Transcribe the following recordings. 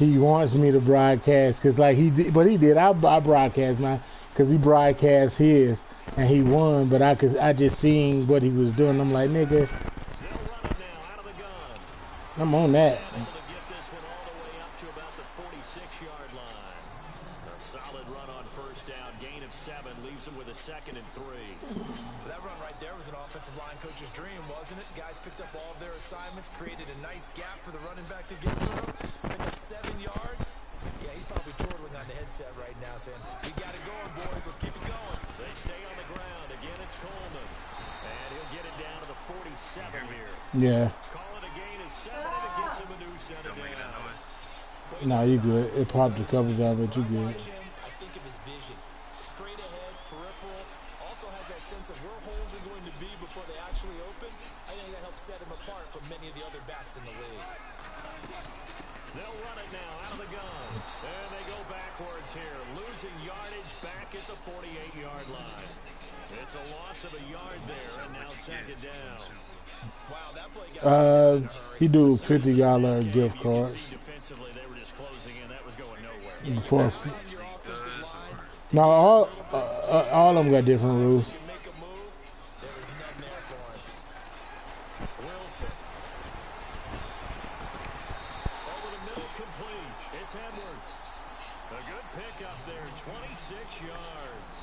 he wants me to broadcast because like he did, but he did. I broadcast mine because he broadcast his and he won. But I just seen what he was doing. I'm like, nigga, I'm on that. Solid run on first down, gain of 7, leaves him with a 2nd and 3. That run right there was an offensive line coach's dream, wasn't it? Guys picked up all of their assignments, created a nice gap for the running back to get through, pick up 7 yards. Yeah, he's probably chortling on the headset right now saying, we got it going, boys, let's keep it going. They stay on the ground. Again, it's Coleman. And he'll get it down to the 47 here. Yeah. Call it a gain of 7, and it gets him a new set of downs. No, you good. It popped a couple of but you good. I think of his vision. Straight ahead, peripheral. Also has that sense of where holes are going to be before they actually open. I think that helps set him apart from many of the other backs in the league. They'll run it now out of the gun. And they go backwards here. Losing yardage back at the 48-yard line. It's a loss of a yard there, and now 2nd down. Wow, that play got he do $50 gift cards. Defensively, they were just closing in. That was going nowhere. Before, now all of them got different rules. Wilson. Over the middle, complete. It's Edwards. A good pickup there, 26 yards.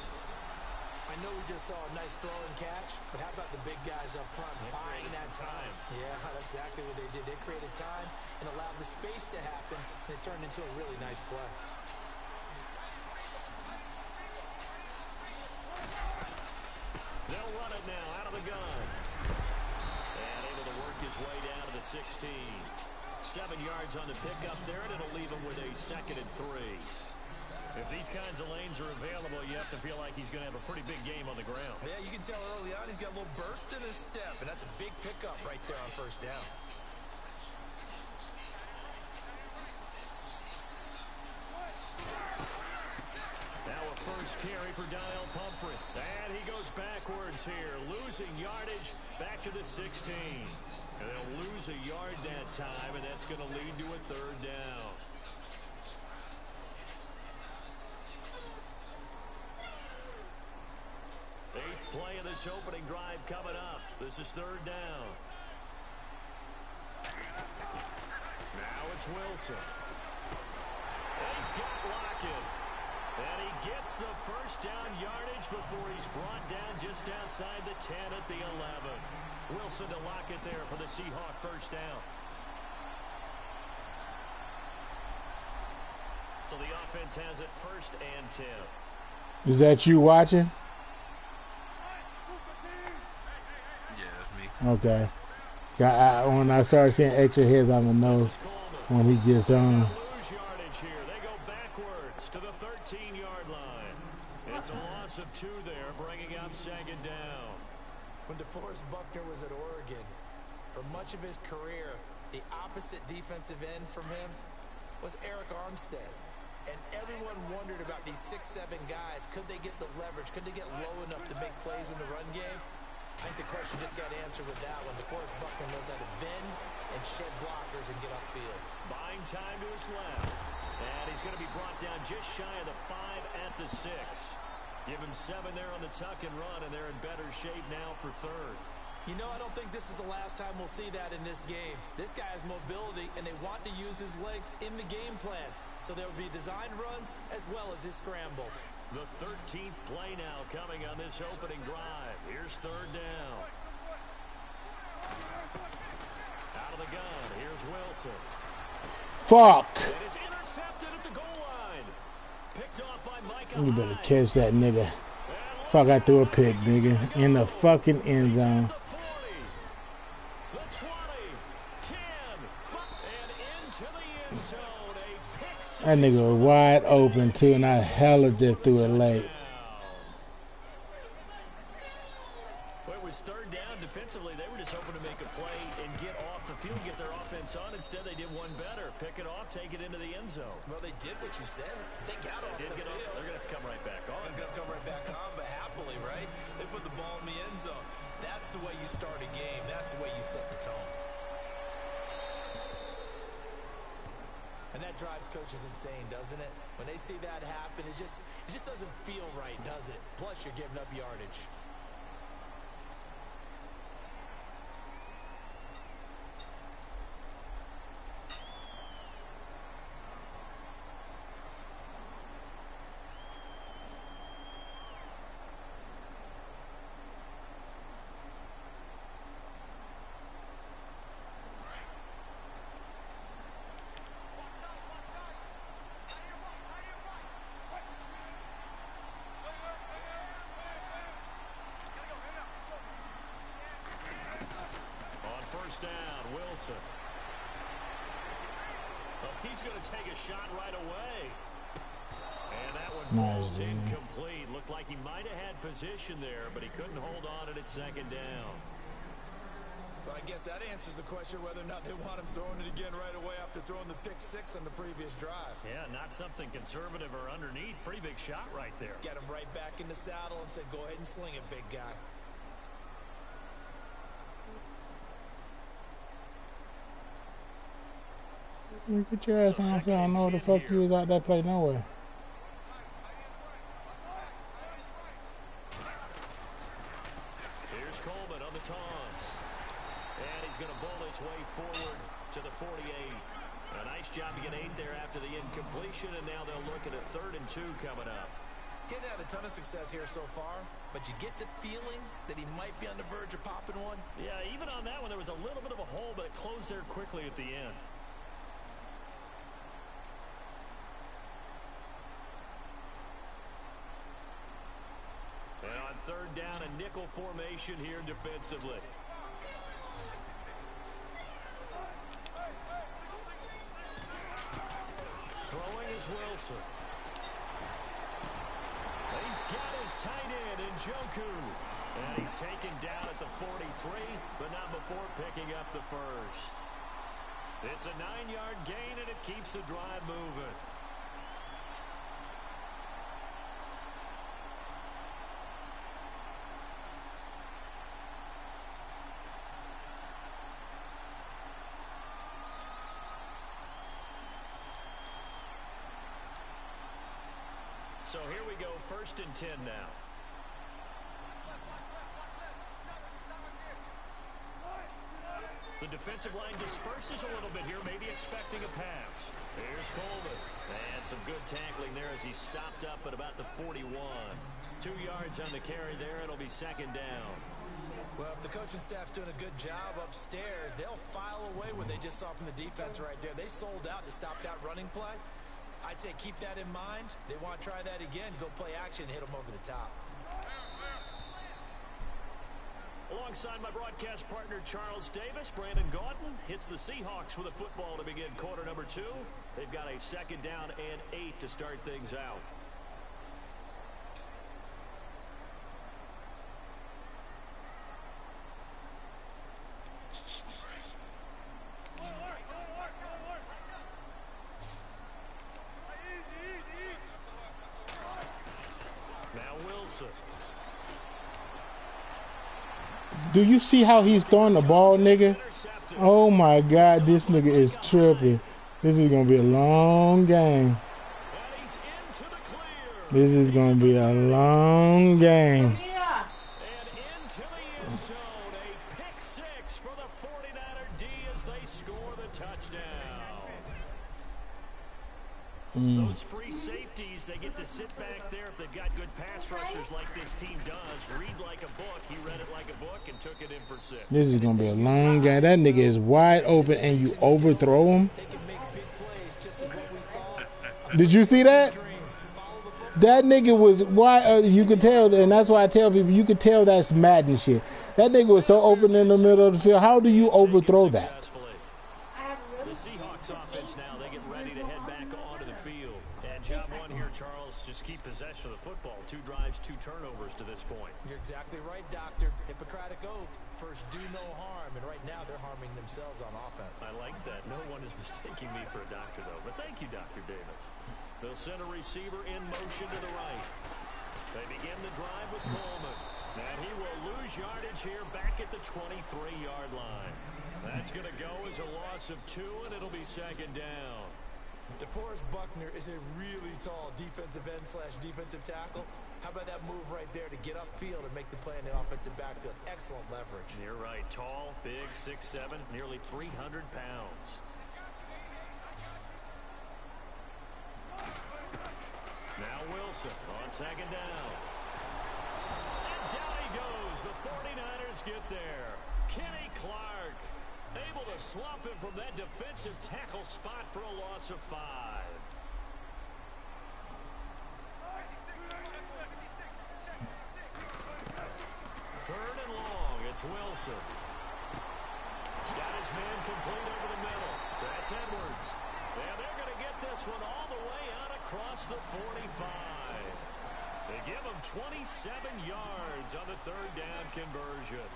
I know we just saw a nice throw and catch, but how about the big guys up front buying that time? Yeah, that's exactly what they did. They created time and allowed the space to happen, and it turned into a really nice play. They'll run it now out of the gun. And able to work his way down to the 16. 7 yards on the pickup there, and it'll leave him with a 2nd and 3. If these kinds of lanes are available, you have to feel like he's going to have a pretty big game on the ground. Yeah, you can tell early on he's got a little burst in his step, and that's a big pickup right there on first down. Now a first carry for Daniel Pumphrey. And he goes backwards here, losing yardage back to the 16. And they'll lose a yard that time, and that's going to lead to a 3rd down. Eighth play of this opening drive coming up. This is 3rd down. Now it's Wilson. He's got Lockett. And he gets the first down yardage before he's brought down just outside the 10 at the 11. Wilson to Lockett there for the Seahawk first down. So the offense has it 1st and 10. Is that you watching? Okay. When I start seeing extra heads, I'm going to know when he gets on. Lose yardage here. They go backwards to the 13-yard line. It's a loss of 2 there, bringing up 2nd down. When DeForest Buckner was at Oregon, for much of his career, the opposite defensive end from him was Eric Armstead. And everyone wondered about these 6'7" guys. Could they get the leverage? Could they get low enough to make plays in the run game? I think the question just got answered with that one. DeForest Buckner knows how to bend and shed blockers and get upfield. Buying time to his left. And he's going to be brought down just shy of the 5 at the 6. Give him 7 there on the tuck and run, and they're in better shape now for 3rd. You know, I don't think this is the last time we'll see that in this game. This guy has mobility, and they want to use his legs in the game plan. So there will be design runs as well as his scrambles. The 13th play now coming on this opening drive. Here's 3rd down. Out of the gun. Here's Wilson. Fuck. And it's intercepted at the goal line. Picked off by Micah. You better catch that nigga. Fuck, I threw a pick, nigga. In the fucking end zone. The 20, 10, and into the end zone. That nigga was wide open too, and I hella just threw it late. Well, it was 3rd down. Defensively, they were just hoping to make a play and get off the field, get their offense on. Instead, they did one better. Pick it off, take it into the end zone. Well, they did what you said. They got off the field. They're going to have to come right back on. They're going to come right back on, but happily, right? They put the ball in the end zone. That's the way you start a game. That's the way you set the tone. And that drives coaches insane, doesn't it? When they see that happen, it just doesn't feel right, does it? Plus, you're giving up yardage. Down, Wilson. Well, he's going to take a shot right away. And that one falls incomplete. Looked like he might have had position there, but he couldn't hold on at second down. Well, I guess that answers the question whether or not they want him throwing it again right away after throwing the pick six on the previous drive. Yeah, not something conservative or underneath. Pretty big shot right there. Get him right back in the saddle and said, go ahead and sling it, big guy. You get your ass on. I don't know what the fuck you was out there playing nowhere. Here's Coleman on the toss. And he's going to bowl his way forward to the 48. A nice job to get 8 there after the incompletion, and now they'll look at a 3rd and 2 coming up. Getting had a ton of success here so far, but you get the feeling that he might be on the verge of popping one. Yeah, even on that one, there was a little bit of a hole, but it closed there quickly at the end. And on 3rd down, a nickel formation here defensively. Throwing is Wilson. He's got his tight end in Njoku. And he's taken down at the 43, but not before picking up the first. It's a 9-yard gain, and it keeps the drive moving. So here we go, 1st and 10 now. The defensive line disperses a little bit here, maybe expecting a pass. Here's Coleman. And some good tackling there as he stopped up at about the 41. 2 yards on the carry there. It'll be 2nd down. Well, if the coaching staff's doing a good job upstairs, they'll file away what they just saw from the defense right there. They sold out to stop that running play. I'd say keep that in mind. They want to try that again. Go play action, hit them over the top. Alongside my broadcast partner, Charles Davis, Brandon Gaudin hits the Seahawks with a football to begin quarter number 2. They've got a 2nd down and 8 to start things out. Do you see how he's throwing the ball, nigga? Oh my God, this nigga is tripping. This is gonna be a long game. This is gonna be a long game. And into the end zone, a pick 6 for the 49er D as they score the touchdown. Those free safeties, they get to sit back there if they've got good pass rushers like this team does. Read like a book. He read it like a book and took it in for 6. This is going to be a long game. That nigga is wide open and you overthrow him. Did you see that? That nigga was wide. You could tell, and that's why I tell people, you could tell that's Madden shit. That nigga was so open in the middle of the field. How do you overthrow that? The Seahawks offense now, they get ready to head back onto the field. And job 1 here, Charles, just keep possession of the football. 2 drives, 2 turnovers to this point. You're exactly right, Doctor. Hippocratic oath. First, do no harm. And right now, they're harming themselves on offense. I like that. No one is mistaking me for a doctor, though. But thank you, Dr. Davis. They'll send a receiver in motion to the right. They begin the drive with Coleman. And he will lose yardage here back at the 23-yard line. That's going to go as a loss of 2, and it'll be 2nd down. DeForest Buckner is a really tall defensive end / defensive tackle. How about that move right there to get upfield and make the play in the offensive backfield? Excellent leverage. You're right. Tall, big, 6'7", nearly 300 pounds. Now Wilson on second down. And down he goes. The 49ers get there. Kenny Clark able to swamp him from that defensive tackle spot for a loss of 5. Third and long. It's Wilson. Got his man complete over the middle. That's Edwards. And they're going to get this one all the way out across the 45. They give him 27 yards on the third down conversion.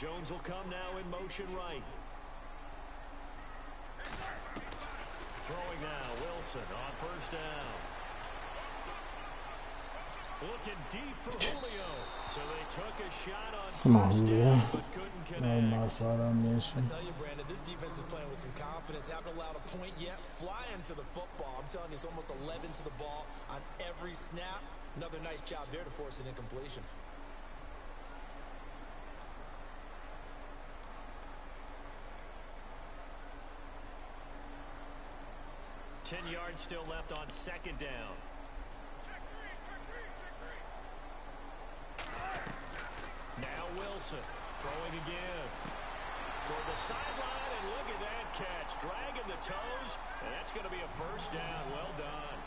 Jones will come now in motion right. Throwing now, Wilson on first down. Looking deep for Julio. So they took a shot on first down, but couldn't connect. My fault I missed I tell you, Brandon, this defense is playing with some confidence. Haven't allowed a point yet. Flying to the football. I'm telling you, it's almost 11 to the ball on every snap. Another nice job there to force an incompletion. 10 yards still left on second down. Now Wilson throwing again. Toward the sideline, and look at that catch. Dragging the toes, and that's going to be a first down. Well done.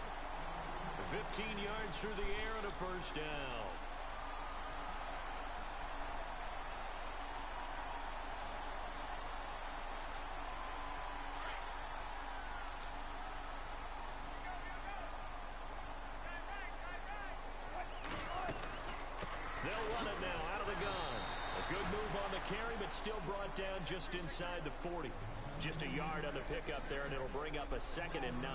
15 yards through the air and a first down. Carry, but still brought down just inside the 40. Just a yard on the pickup there, and it'll bring up a 2nd and 9.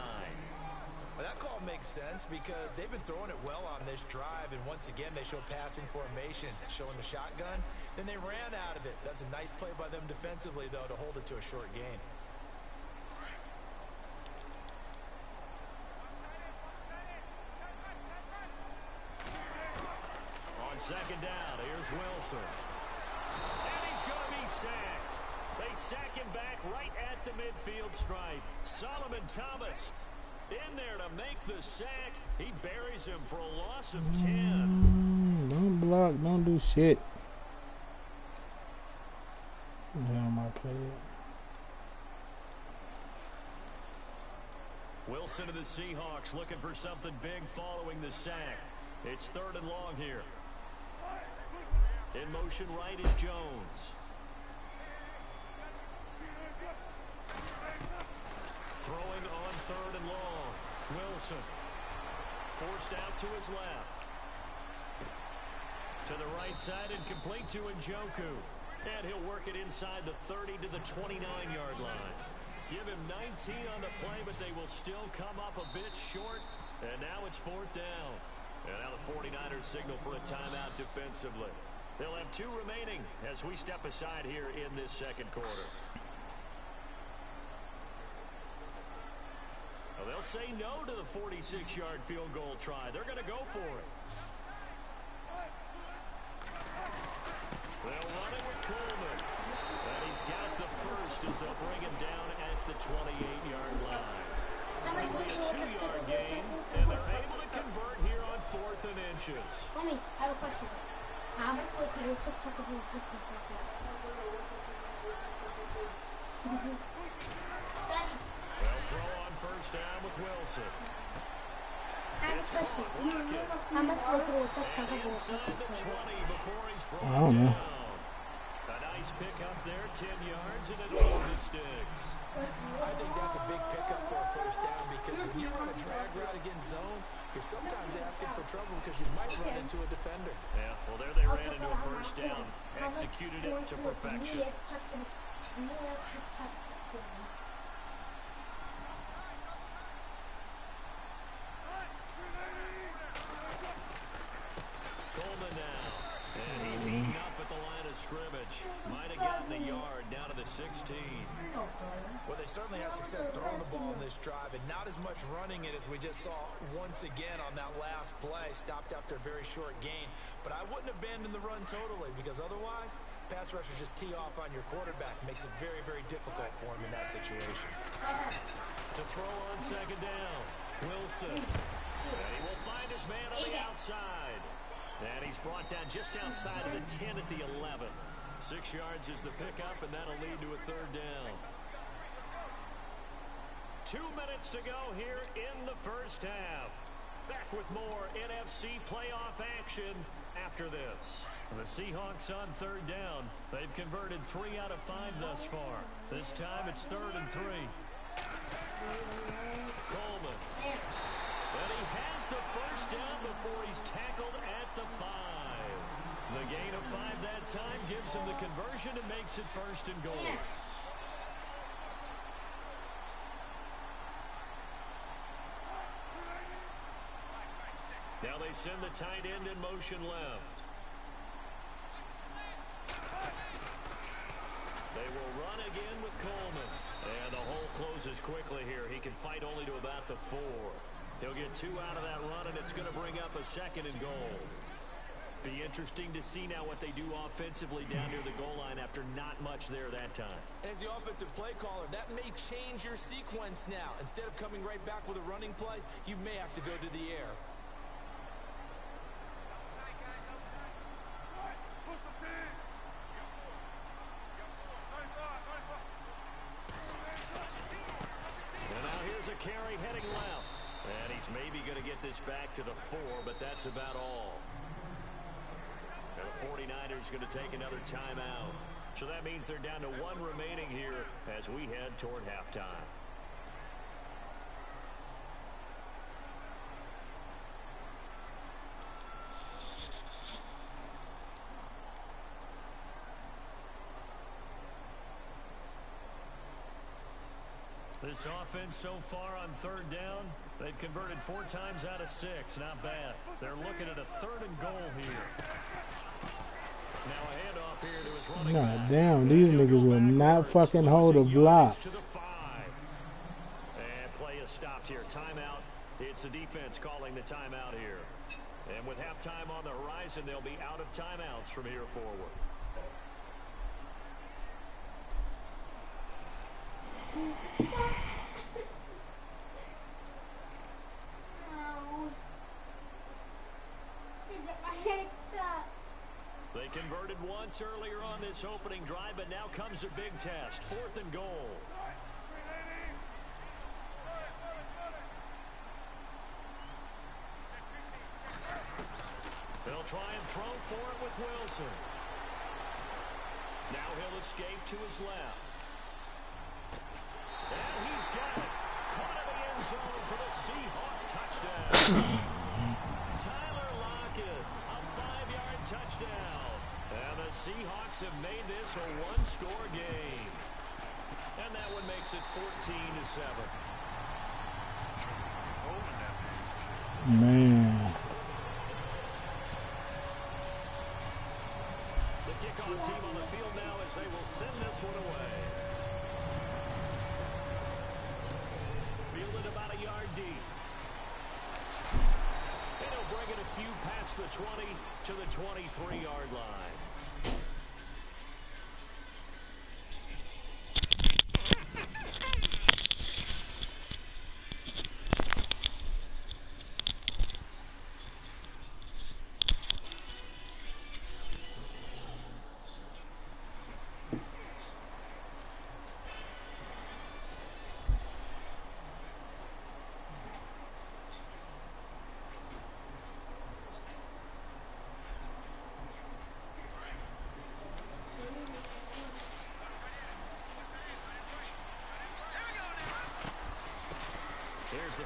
Well, that call makes sense because they've been throwing it well on this drive, and once again they show passing formation, showing the shotgun. Then they ran out of it. That's a nice play by them defensively, though, to hold it to a short gain. On second down, here's Wilson. And he's going to be sacked. They sack him back right at the midfield stripe. Solomon Thomas in there to make the sack. He buries him for a loss of 10. Don't block. Don't do shit. Down my play. Wilson to the Seahawks looking for something big following the sack. It's 3rd and long here. In motion right is Jones. Throwing on 3rd and long. Wilson. Forced out to his left. To the right side and complete to Njoku. And he'll work it inside the 30 to the 29-yard line. Give him 19 on the play, but they will still come up a bit short. And now it's 4th down. And now the 49ers signal for a timeout defensively. They'll have 2 remaining as we step aside here in this second quarter. Well, they'll say no to the 46-yard field goal try. They're going to go for it. They'll run it with Coleman. And he's got the first as they'll bring him down at the 28-yard line. Only a 2-yard gain, and they're able to convert here on 4th and inches. Mommy, I have a question. How am I supposed to do TikTok if you TikTok? They'll throw on first down with Wilson. How much will it take to And inside the 20 before he's I brought don't know. down. A nice pickup there, 10 yards, and it over the sticks. I think that's a big pickup for a first down because when you run a drag route against zone, you're sometimes asking for trouble because you might run into a defender. Yeah, well, there they ran into a first down, executed it to perfection. Coleman now, and he's eating up at the line of scrimmage. Might have gotten a yard down to the 16. Well, they certainly had success throwing the ball in this drive and not as much running it as we just saw once again on that last play. Stopped after a very short gain. But I wouldn't abandon the run totally because otherwise, pass rushers just tee off on your quarterback. Makes it very, very difficult for him in that situation. To throw on second down, Wilson. And he will find his man on the outside. And he's brought down just outside of the 10 at the 11. 6 yards is the pickup, and that'll lead to a third down. 2 minutes to go here in the first half. Back with more NFC playoff action after this. The Seahawks on third down. They've converted 3 out of 5 thus far. This time it's 3rd and 3. Coleman. And he has the first down before he's tackled at the 5. The gain of 5 that time gives him the conversion and makes it 1st and goal. Now they send the tight end in motion left. They will run again with Coleman. And the hole closes quickly here. He can fight only to about the 4. He'll get 2 out of that run, and it's going to bring up a 2nd and goal. Be interesting to see now what they do offensively down near the goal line after not much there that time. As the offensive play caller, that may change your sequence now. Instead of coming right back with a running play, you may have to go to the air. And now here's a carry heading left. And he's maybe going to get this back to the 4, but that's about all. And the 49ers going to take another timeout. So that means they're down to 1 remaining here as we head toward halftime. This offense so far on third down, they've converted 4 times out of 6. Not bad. They're looking at a 3rd and goal here. Now a handoff here to his running back. God damn, these niggas will not fucking hold a block. To the 5. And play is stopped here. Timeout. It's the defense calling the timeout here. And with halftime on the horizon, they'll be out of timeouts from here forward. They converted once earlier on this opening drive, but now comes a big test. 4th and goal. They'll try and throw for it with Wilson. Now he'll escape to his left. And he's got it. Caught in the end zone for the Seahawk touchdown. Tyler Lockett, a 5-yard touchdown. And the Seahawks have made this a 1-score game. And that one makes it 14-7. Man. The kickoff team on the field now as they will send this one away. Fielded about a yard deep. And he'll bring it a few past the 20 to the 23-yard line.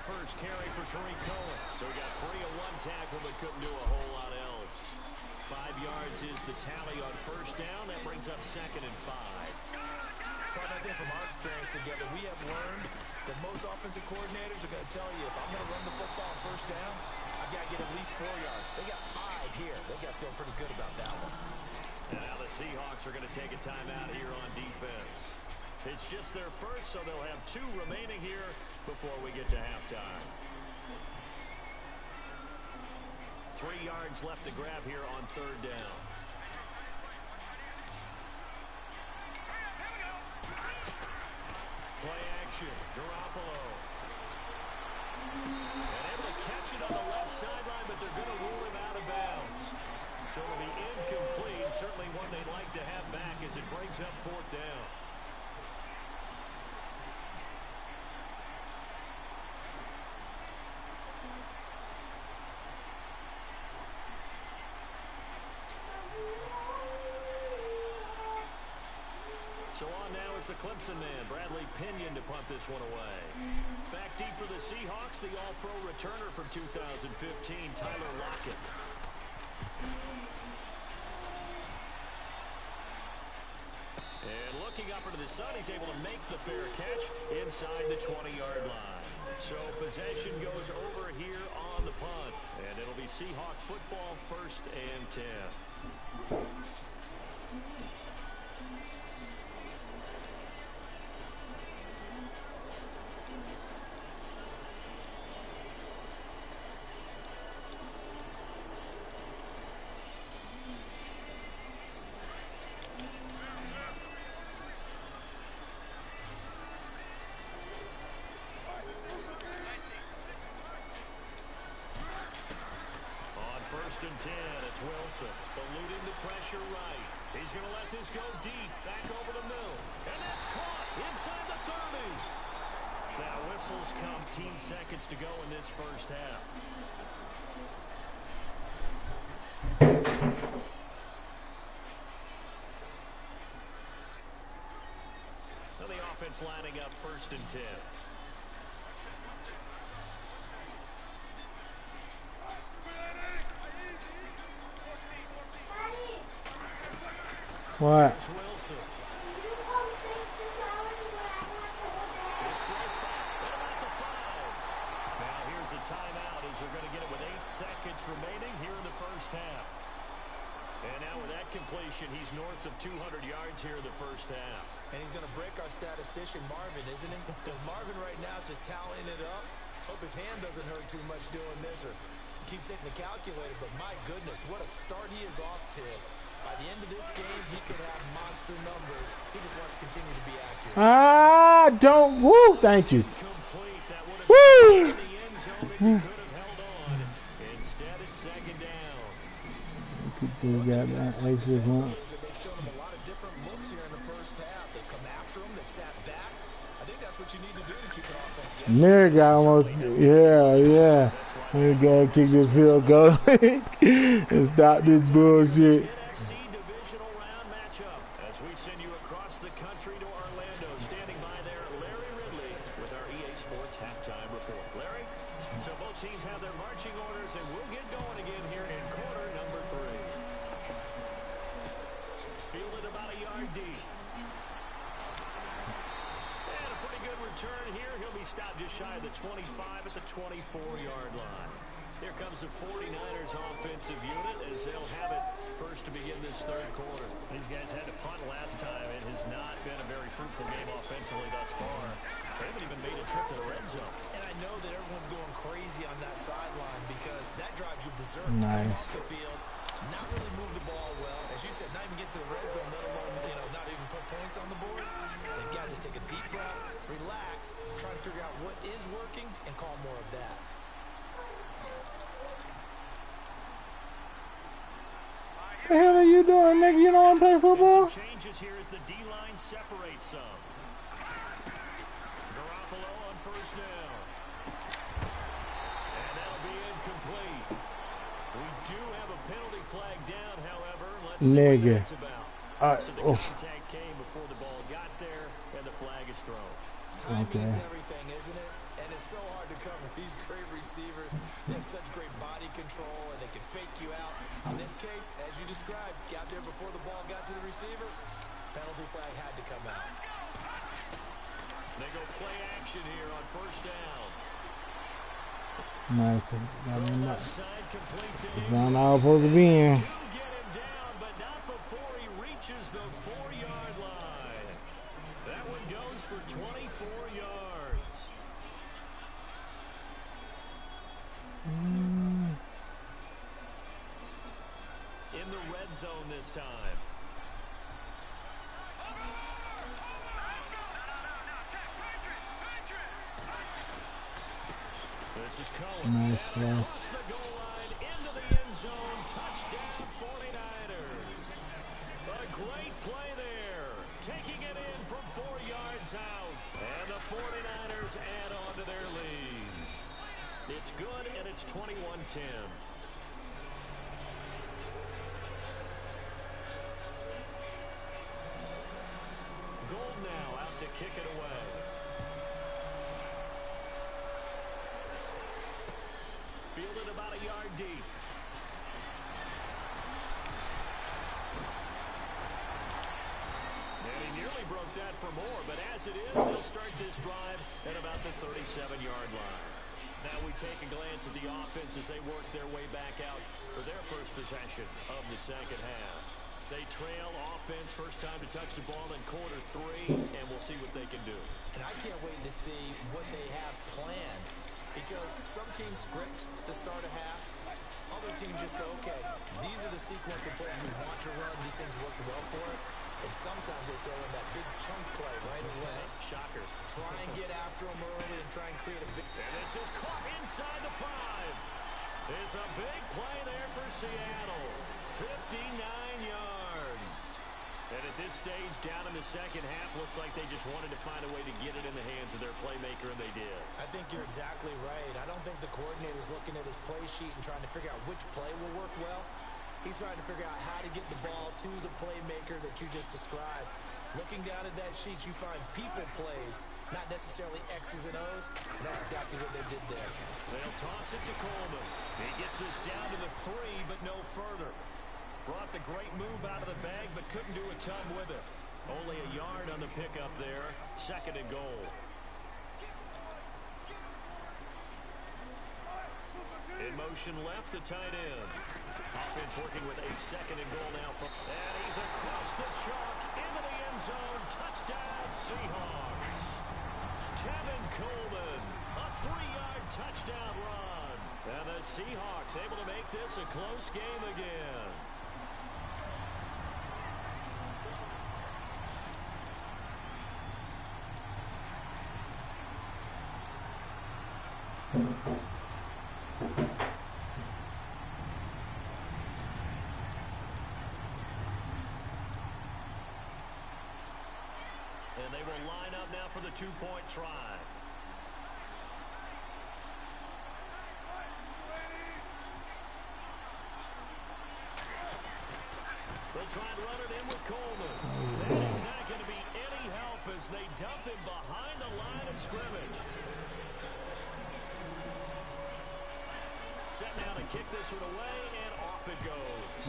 the first carry for Tariq Cohen. So he got free of one tackle but couldn't do a whole lot else. 5 yards is the tally on first down. That brings up 2nd and 5. But I think from our experience together, we have learned that most offensive coordinators are going to tell you, if I'm going to run the football on first down, I've got to get at least 4 yards. They got 5 here. They got to feel pretty good about that one. And now the Seahawks are going to take a timeout here on defense. It's just their first, so they'll have 2 remaining here before we get to halftime. 3 yards left to grab here on third down. Play action, Garoppolo. And able to catch it on the left sideline, but they're going to rule him out of bounds. So it'll be incomplete, certainly one they'd like to have back as it brings up fourth down. So on now is the Clemson man, Bradley Pinion, to punt this one away. Back deep for the Seahawks, the All-Pro returner from 2015, Tyler Lockett. And looking up into the sun, he's able to make the fair catch inside the 20-yard line. So possession goes over here on the punt, and it'll be Seahawk football, 1st and 10. And 10, it's Wilson, eluding the pressure right. He's going to let this go deep, back over the middle. And that's caught inside the 30. Now whistles come, 10 seconds to go in this first half. Now the offense lining up 1st and 10. What? Now here's a timeout as they're going to get it with 8 seconds remaining here in the first half. And now with that completion, he's north of 200 yards here in the first half. And he's going to break our statistician Marvin, isn't he? Because Marvin right now is just tallying it up. Hope his hand doesn't hurt too much doing this or keeps hitting the calculator. But my goodness, what a start he is off to. By the end of this game, he could have monster numbers. He just wants to continue to be accurate. Ah, don't. Woo, thank you. Woo! Instead, it's 2nd down. They got that extra one. They've shown him a lot of different looks here in the first half. They come after him. They've sat back. I think that's what you need to do to keep an offense against. Nigga almost, yeah. Let me go and kick this field goal and stop this bullshit. Divisional round matchup as we send you across the country to Orlando. Standing by there, Larry Ridley with our EA Sports halftime report. Larry, so both teams have their marching orders, and we'll get going again here in quarter number 3. Fielded about a yard deep. And a pretty good return here. He'll be stopped just shy of the 25 at the 24-yard line. Here comes the 49ers offensive unit as they'll have it first to begin this third quarter. These guys had to punt last time. It has not been a very fruitful game offensively thus far. They haven't even made a trip to the red zone. And I know that everyone's going crazy on that sideline because that drives you berserk. Nice. Off the field, not really move the ball well. As you said, not even get to the red zone, let alone, not even put points on the board. They've got to just take a deep breath, relax, try to figure out what is working, and call more of that. What the hell are you doing, nigga? You don't want to play football? Some changes here as the D-line separates some. Garoppolo on first down. And that'll be incomplete. We do have a penalty flag down, however. Let's see what that's about. So the contact came before the ball got there, and the flag is thrown. Timing is everything, isn't it? And it's so hard to cover. body control, and they can fake you out. In this case, as you described, got there before the ball got to the receiver. Penalty flag had to come out. They go play action here on first down. Nice. Throw left side complete to It's not all supposed to be in. do get him down, but not before he reaches the 4-yard line. That one goes for 24 yards. In the red zone this time. This is Cohen. Nice play. Across the goal line into the end zone. Touchdown 49ers. A great play there. Taking it in from 4 yards out. And the 49ers add on to their lead. It's good, and it's 21-10. Gold now out to kick it away. Fielded about a yard deep. And he nearly broke that for more, but as it is, they'll start this drive at about the 37-yard line. Now we take a glance at the offense as they work their way back out for their first possession of the second half. They trail offense, first time to touch the ball in quarter 3, and we'll see what they can do. And I can't wait to see what they have planned, because some teams script to start a half. Other teams just go, okay, these are the sequence of plays we want to run. These things worked well for us. And sometimes they throw in that big chunk play right away. Shocker. Try and get after them early and try and create a big... And this is caught inside the 5. It's a big play there for Seattle. 59 yards. And at this stage, down in the second half, looks like they just wanted to find a way to get it in the hands of their playmaker, and they did. I think you're exactly right. I don't think the coordinator's looking at his play sheet and trying to figure out which play will work well. He's trying to figure out how to get the ball to the playmaker that you just described. Looking down at that sheet, you find people plays, not necessarily X's and O's, and that's exactly what they did there. They'll toss it to Coleman. He gets this down to the 3, but no further. Brought the great move out of the bag, but couldn't do a ton with it. Only a yard on the pickup there. Second and goal. In motion left, the tight end. Offense working with a second and goal now. And he's across the chalk into the end zone. Touchdown, Seahawks. Tevin Coleman, a 3-yard touchdown run. And the Seahawks able to make this a close game again. And they will line up now for the 2-point try. They'll try and run it in with Coleman. That is not going to be any help as they dump him behind the line of scrimmage. Set now to kick this one away, and off it goes.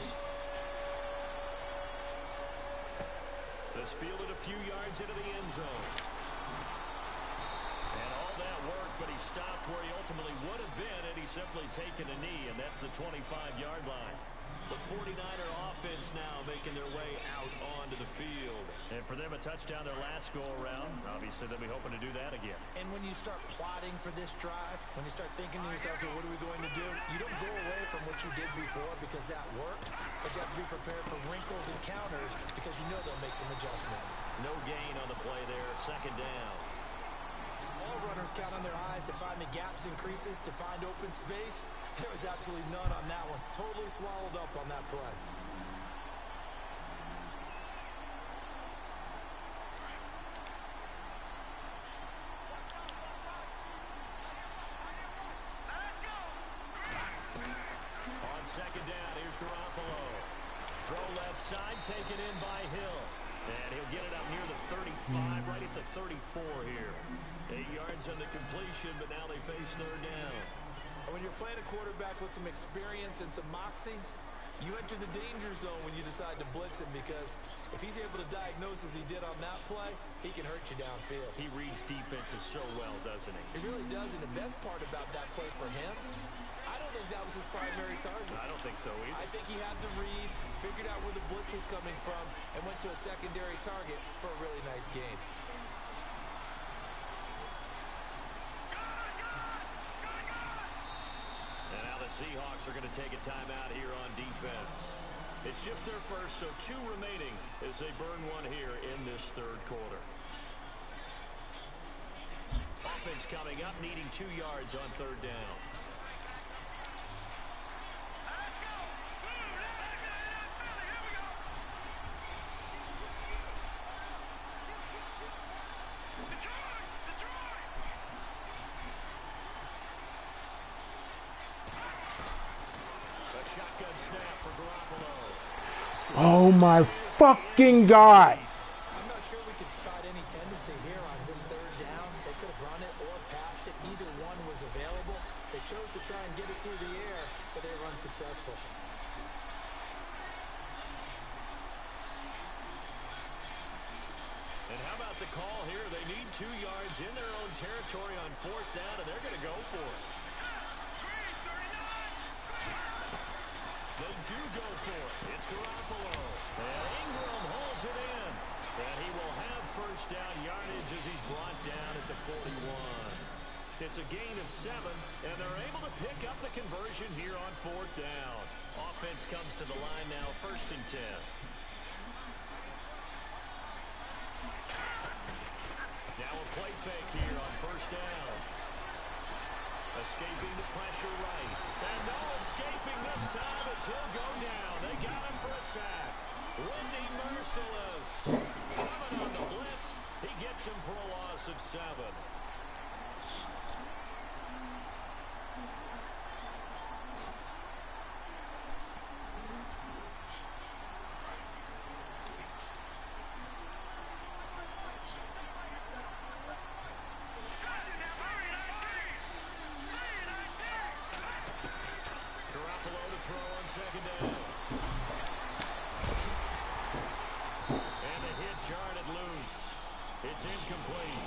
This fielded a few yards into the end zone. And all that work, but he stopped where he ultimately would have been, and he's simply taken a knee, and that's the 25-yard line. The 49er offense now making their way out onto the field. And for them, a touchdown their last go-around. Obviously, they'll be hoping to do that again. And when you start plotting for this drive, when you start thinking to yourself, okay, what are we going to do? You don't go away from what you did before because that worked, but you have to be prepared for wrinkles and counters because you know they'll make some adjustments. No gain on the play there. Second down. All runners count on their eyes to find the gaps and creases, to find open space. There was absolutely none on that one. Totally swallowed up on that play. On second down, here's Garoppolo. Throw left side, taken in by Hill. And he'll get it up near the 35, right at the 34 here. 8 yards on the completion, but now they face third down. A And when you're playing a quarterback with some experience and some moxie, you enter the danger zone when you decide to blitz him, because if he's able to diagnose as he did on that play, he can hurt you downfield. He reads defenses so well, doesn't he? He really does, and the best part about that play for him, I don't think that was his primary target. I don't think so either. I think he had the read, figured out where the blitz was coming from, and went to a secondary target for a really nice gain. And now the Seahawks are going to take a timeout here on defense. It's just their first, so 2 remaining as they burn one here in this third quarter. Offense coming up, needing 2 yards on third down. Shotgun snap for Garoppolo. Oh my fucking God. I'm not sure we could spot any tendency here on this third down. They could have run it or passed it. Either one was available. They chose to try and get it through the air, but they were unsuccessful. And how about the call here? They need 2 yards in their own territory on fourth down, and they're going to go for it. They do go for it. It's Garoppolo. And Ingram holds it in. And he will have first down yardage as he's brought down at the 41. It's a gain of 7, and they're able to pick up the conversion here on fourth down. Offense comes to the line now, 1st and 10. Now a play fake here on first down. Escaping the pressure right. And no escaping this time as he'll go down. They got him for a sack. Wendy Merciless coming on the blitz. He gets him for a loss of 7. Second down. And the hit jarred it loose. It's incomplete.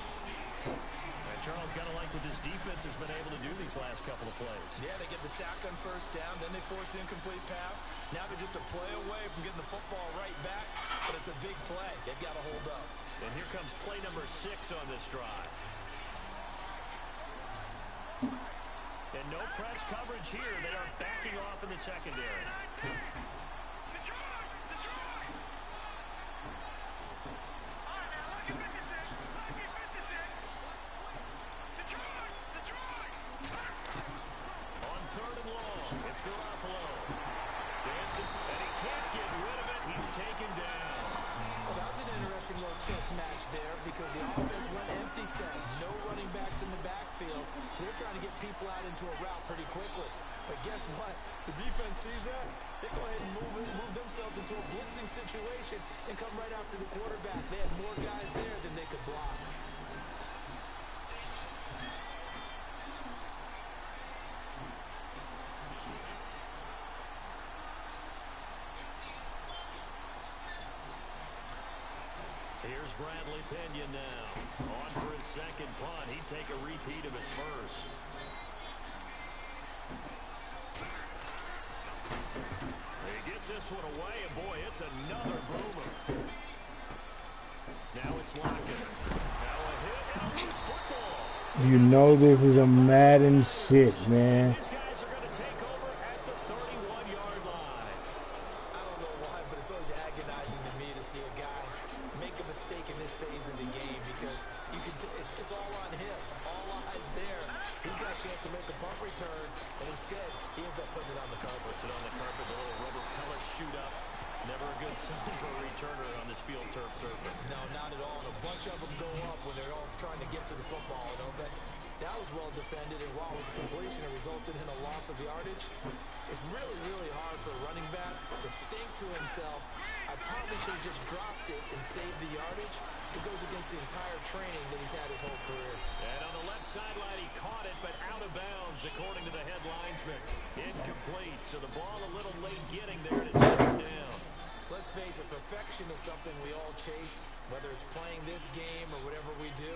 And Charles got to like what this defense has been able to do these last couple of plays. Yeah, they get the sack on first down, then they force the incomplete pass. Now they're just a play away from getting the football right back, but it's a big play. They've got to hold up. And here comes play number 6 on this drive. And no press coverage here. They are backing off in the secondary. On 3rd and long, it's Garoppolo. Dancing, and he can't get rid of it. He's taken down. Well, that was an interesting little chess match there, because the offense went empty set. No running backs in the backfield, so they're trying to get people out into a route pretty quickly. But guess what? The defense sees that. They go ahead and move themselves into a blitzing situation and come right after the quarterback. They had more guys there than they could block. Here's Bradley Pinion now. On for his second punt. He'd take a repeat of his first. He gets this one away, and boy, it's another boomer. Now it's Lockett. Now a hit and a loose football. You know this is a Madden shit, man. These guys are going to take over at the 31-yard line. I don't know why, but it's always agonizing to me to see a guy make a mistake in this phase of the game, because you can it's all on him. All eyes there. He's got a chance to make the punt return, and instead he ends up putting it on the carpet. Puts it on the carpet, the little rubber pellets shoot up. Never a good sign for a returner on this field turf surface. No, not at all. And a bunch of them go up when they're all trying to get to the football, don't they? That was well defended, and while it was a completion, it resulted in a loss of yardage. It's really, really hard for a running back to think to himself, I probably should have just dropped it and saved the yardage. It goes against the entire training that he's had his whole career. And on the left sideline, he caught it, but out of bounds, according to the head linesman. Incomplete, so the ball a little late getting there, and it's third down. Let's face it, perfection is something we all chase, whether it's playing this game or whatever we do.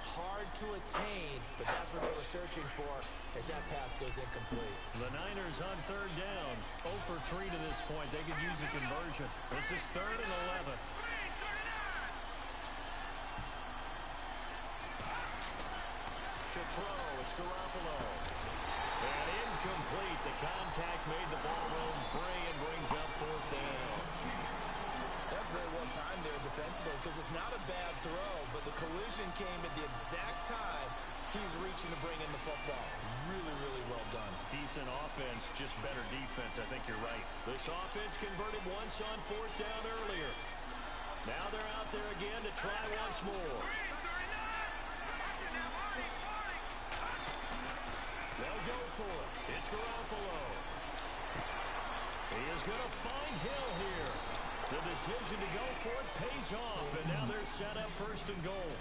Hard to attain, but that's what they were searching for as that pass goes incomplete. The Niners on third down. 0 for 3 to this point. They could use a conversion. This is 3rd and 11. To throw, it's Garoppolo. And incomplete. The contact made the ball roam free and brings up 4th down. That's very well timed there defensively because it's not a bad throw, but the collision came at the exact time he was reaching to bring in the football. Really, really well done. Decent offense, just better defense. I think you're right. This offense converted once on 4th down earlier. Now they're out there again to try once more. They'll go for it. It's Garoppolo. He is going to find Hill here. The decision to go for it pays off, and now they're set up 1st and goal.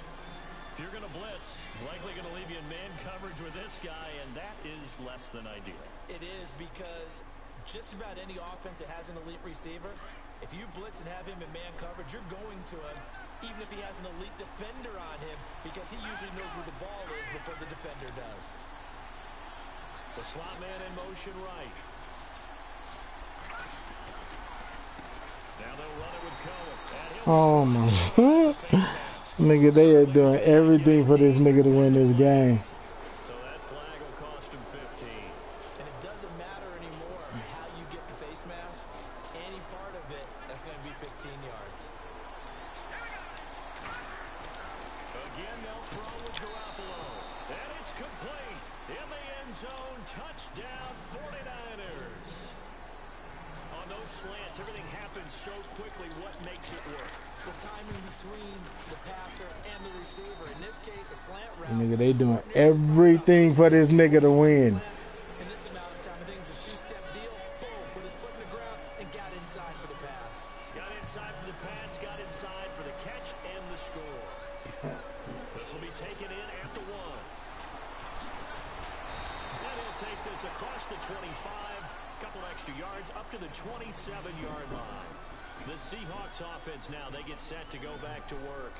If you're going to blitz, likely going to leave you in man coverage with this guy, and that is less than ideal. It is because just about any offense that has an elite receiver, if you blitz and have him in man coverage, you're going to him, even if he has an elite defender on him, because he usually knows where the ball is before the defender does. The slot man in motion right. Now they'll run it with Cohen. Oh my. Nigga, they are doing everything for this nigga to win this game. So that flag will cost him 15. And it doesn't matter anymore how you get the face mask. Any part of it, that's going to be 15 yards. Again, they'll throw with Garoppolo. And it's complete. In the end zone, touchdown 49ers. On those slants, everything happens so quickly. What makes it work? The timing between the passer and the receiver. In this case, a slant route. Nigga, they doing everything for this nigga to win. In this amount of time, I think it's a two-step deal. Boom, put his foot in the ground and got inside for the pass. Got inside for the pass, got inside for the catch and the score. This will be taken in at the 1. And he'll take this across the 25. Couple extra yards up to the 27-yard line. The Seahawks offense now, they get set to go back to work.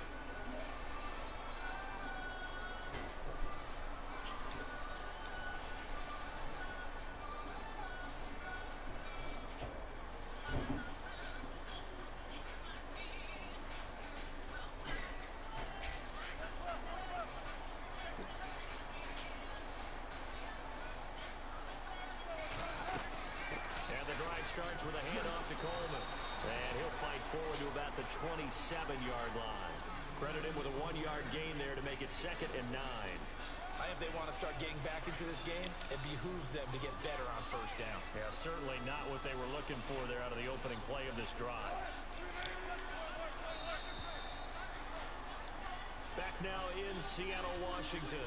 Starts with a handoff to Coleman. And he'll fight forward to about the 27-yard line. Credit him with a 1-yard gain there to make it 2nd and 9. I think they want to start getting back into this game. It behooves them to get better on 1st down. Yeah, certainly not what they were looking for there out of the opening play of this drive. Back now in Seattle, Washington.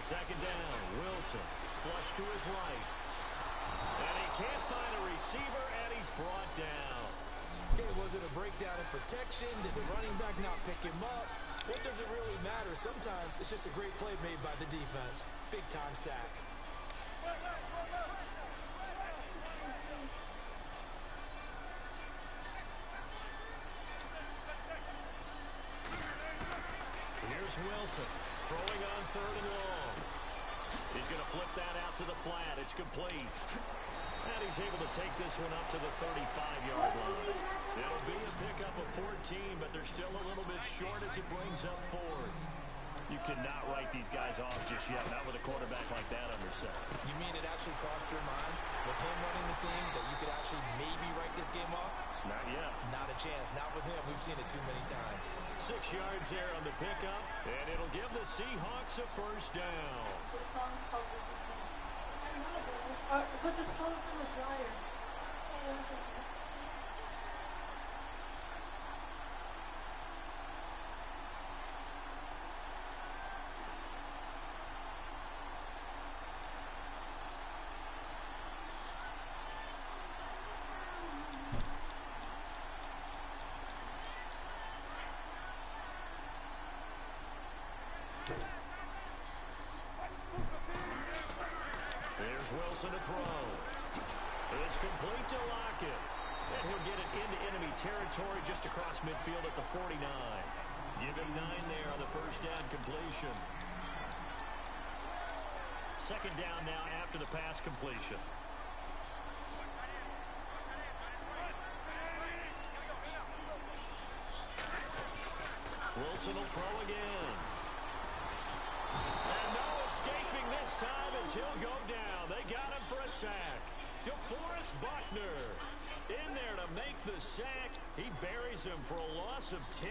Second down, Wilson, flush to his right. And he can't find a receiver, and he's brought down. Okay, was it a breakdown in protection? Did the running back not pick him up? What does it really matter? Sometimes it's just a great play made by the defense. Big-time sack. Here's Wilson, throwing on 3rd and long. He's going to flip that out to the flat. It's complete. And he's able to take this one up to the 35-yard line. It'll be a pickup of 14, but they're still a little bit short as it brings up 4th. You cannot write these guys off just yet, not with a quarterback like that under center. You mean it actually crossed your mind with him running the team that you could actually maybe write this game off? Not yet. Not a chance. Not with him. We've seen it too many times. 6 yards there on the pickup, and it'll give the Seahawks a 1st down. Wilson to throw. It's complete to Lockett. And he'll get it into enemy territory just across midfield at the 49. Give him 9 there on the first down completion. Second down now after the pass completion. Wilson will throw again. And no escaping this time as he'll go down. They got him for a sack. DeForest Buckner in there to make the sack. He buries him for a loss of 10.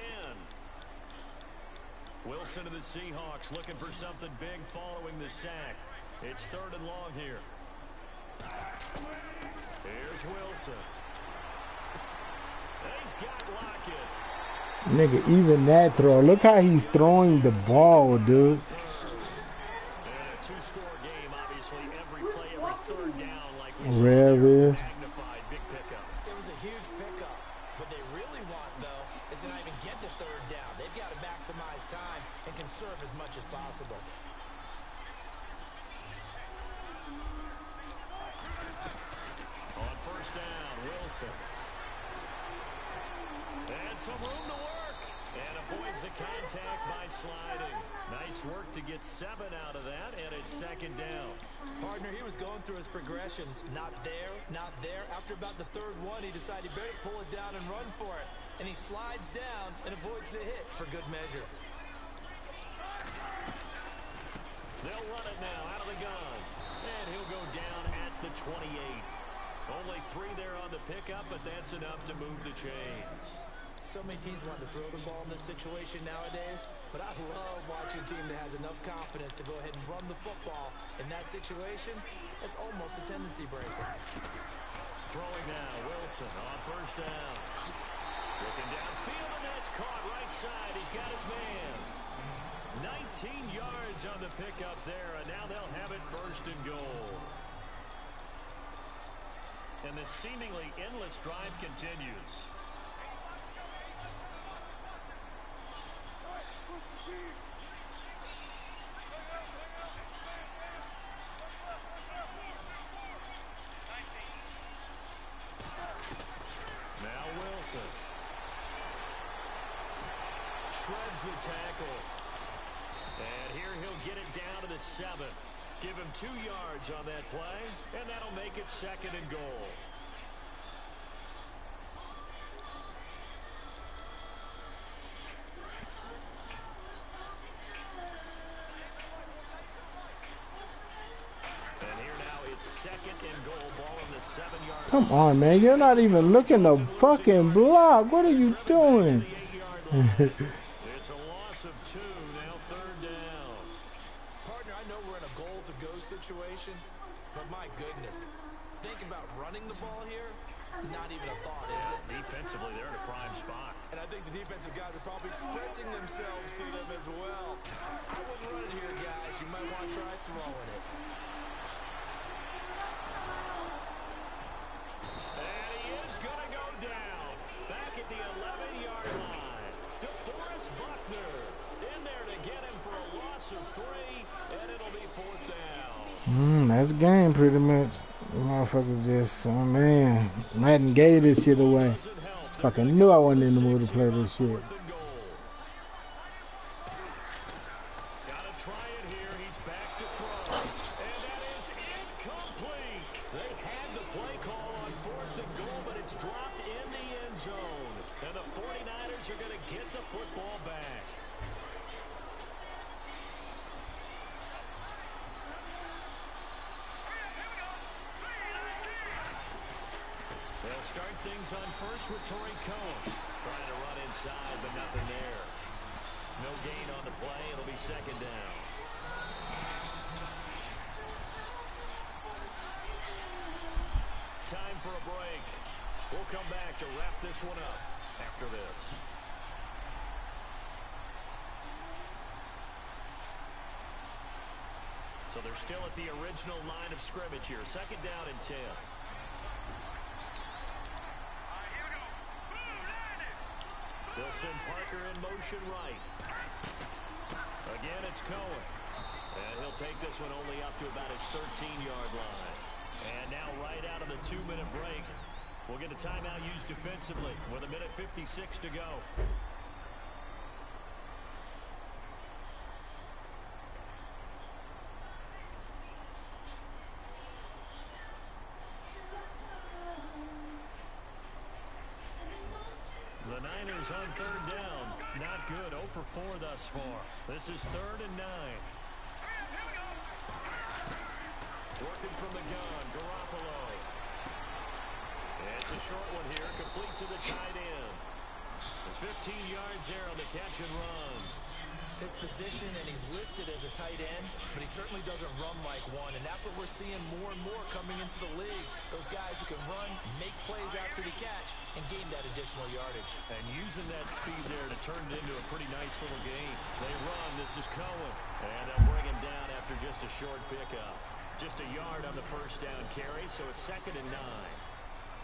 Wilson and the Seahawks looking for something big following the sack. It's 3rd and long here. Here's Wilson. He's got Lockett. Nigga, even that throw. Look how he's throwing the ball, dude. And a 2-score game, obviously. Every play, every 3rd down, like we saw Rev is. magnified big pickup. It was a huge pickup. What they really want, though, is to not even get to 3rd down. They've got to maximize time and conserve as much as possible. On first down, Wilson. And some room to work. And avoids the contact by sliding. Nice work to get 7 out of that, and it's 2nd down. Partner, he was going through his progressions. Not there, not there. After about the 3rd one, he decided he better pull it down and run for it. And he slides down and avoids the hit for good measure. They'll run it now out of the gun. And he'll go down at the 28. Only 3 there on the pickup, but that's enough to move the chains. So many teams want to throw the ball in this situation nowadays, but I love watching a team that has enough confidence to go ahead and run the football. In that situation, that's almost a tendency breaker. Throwing now, Wilson on first down. Looking downfield, and that's caught right side. He's got his man. 19 yards on the pickup there, and now they'll have it 1st and goal. And this seemingly endless drive continues. Now Wilson shreds the tackle. And here he'll get it down to the 7. Give him 2 yards on that play, and that'll make it 2nd and goal. And here now it's 2nd and goal, ball on the 7-yard line. Come on, man. You're not even looking to fucking block. What are you doing? It's a loss of 2, now 3rd down. Partner, I know we're in a goal-to-go situation, but my goodness, think about running the ball here. Not even a thought, is it? Defensively, they're in a prime spot. And I think the defensive guys are probably expressing themselves to them as well. I wouldn't run it here, guys. You might want to try throwing it. And he is going to go down. Back at the 11-yard line. DeForest Buckner in there to get him for a loss of 3, and it'll be 4th down. That's the game pretty much. Motherfuckers just, oh man, Madden gave this shit away. Fucking knew I wasn't in the mood to play this shit. Gotta try it here. He's back to throw. And that is incomplete. They had the play call on 4th and goal, but it's dropped in the end zone. And the 49ers are going to get the football back. They'll start things on first with Torrey Cohen. Trying to run inside, but nothing there. No gain on the play. It'll be 2nd down. Time for a break. We'll come back to wrap this one up after this. So they're still at the original line of scrimmage here. 2nd down and 10. They'll send Parker in motion right. Again, it's Cohen. And he'll take this one only up to about his 13-yard line. 2-minute break. We'll get a timeout used defensively with 1:56 to go. The Niners on 3rd down. Not good. 0 for 4 thus far. This is 3rd and 9. Working from the gun, Garoppolo. It's a short one here, complete to the tight end. 15 yards there on the catch and run. His position, and he's listed as a tight end, but he certainly doesn't run like one, and that's what we're seeing more and more coming into the league. Those guys who can run, make plays after the catch, and gain that additional yardage. And using that speed there to turn it into a pretty nice little game. They run. This is Cohen. And they'll bring him down after just a short pickup. Just a yard on the first down carry, so it's 2nd and 9.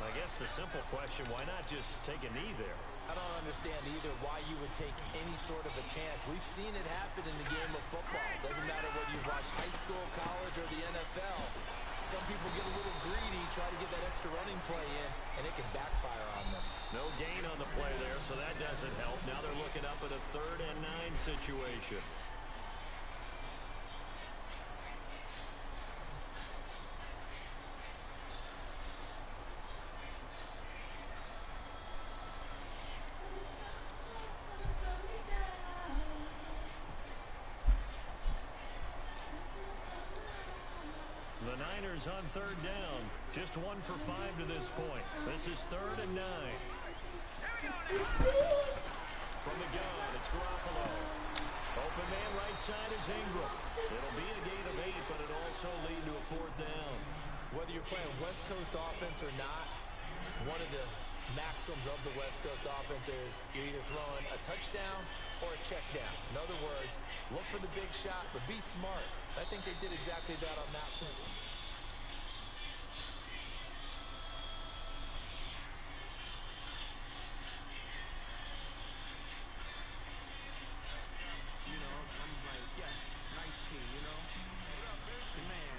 I guess the simple question, why not just take a knee there? I don't understand either why you would take any sort of a chance. We've seen it happen in the game of football. Doesn't matter whether you've watched high school, college, or the NFL. Some people get a little greedy, try to get that extra running play in, and it can backfire on them. No gain on the play there, so that doesn't help. Now they're looking up at a 3rd and 9 situation. The Niners on 3rd down. Just 1 for 5 to this point. This is 3rd and 9. From the gun, it's Garoppolo. Open man right side is Ingram. It'll be a gain of 8, but it'll also lead to a 4th down. Whether you're playing West Coast offense or not, one of the maxims of the West Coast offense is you're either throwing a touchdown or a check down. In other words, look for the big shot, but be smart. I think they did exactly that on that point. You know, I'm like, yeah, nice kid, you know? Man.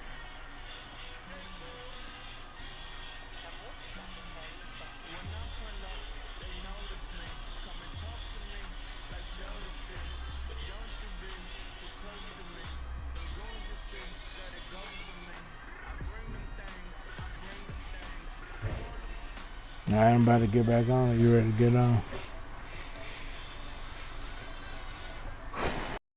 When I pull up, they notice me. Come and talk to me like jealousy. But don't you be too close to me. The goons you see, let it go for me. I bring them things, I bring them things. All right, I'm about to get back on. You ready to get on?